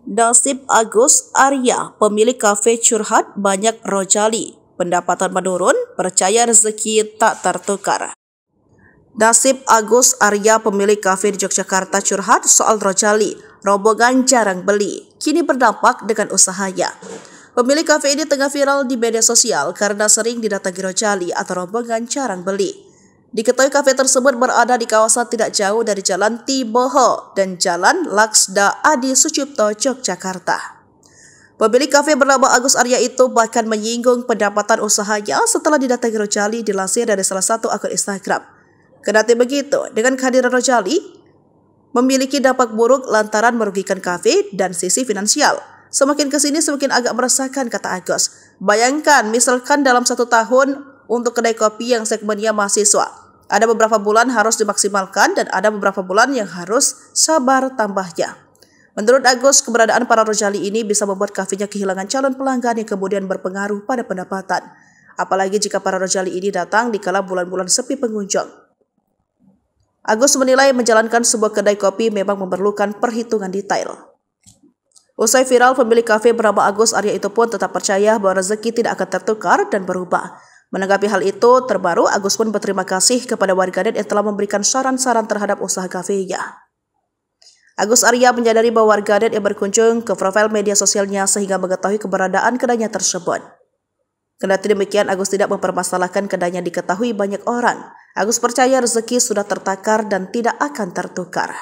Nasib Agus Arya, pemilik kafe curhat banyak rojali. Pendapatan menurun, percaya rezeki tak tertukar. Nasib Agus Arya, pemilik kafe di Yogyakarta curhat soal rojali. Rombongan jarang beli, kini berdampak dengan usahanya. Pemilik kafe ini tengah viral di media sosial karena sering didatangi rojali atau rombongan jarang beli. Diketahui kafe tersebut berada di kawasan tidak jauh dari Jalan Tiboho dan Jalan Laksda Adi Sucipto, Yogyakarta. Pemilik kafe bernama Agus Arya itu bahkan menyinggung pendapatan usahanya setelah didatangi rojali, dilansir dari salah satu akun Instagram. Kendati begitu, dengan kehadiran rojali memiliki dampak buruk lantaran merugikan kafe dan sisi finansial. Semakin kesini semakin agak meresahkan, kata Agus. Bayangkan misalkan dalam 1 tahun untuk kedai kopi yang segmennya mahasiswa, ada beberapa bulan harus dimaksimalkan dan ada beberapa bulan yang harus sabar tambahnya. Menurut Agus, keberadaan para rojali ini bisa membuat kafenya kehilangan calon pelanggan yang kemudian berpengaruh pada pendapatan. Apalagi jika para rojali ini datang di kala bulan-bulan sepi pengunjung. Agus menilai menjalankan sebuah kedai kopi memang memerlukan perhitungan detail. Usai viral, pemilik kafe bernama Agus Arya itu pun tetap percaya bahwa rezeki tidak akan tertukar dan berubah. Menanggapi hal itu, terbaru Agus pun berterima kasih kepada warganet yang telah memberikan saran-saran terhadap usaha kafenya. Agus Arya menyadari bahwa warganet yang berkunjung ke profil media sosialnya sehingga mengetahui keberadaan kedainya tersebut. Kendati demikian, Agus tidak mempermasalahkan kedainya diketahui banyak orang. Agus percaya rezeki sudah tertakar dan tidak akan tertukar.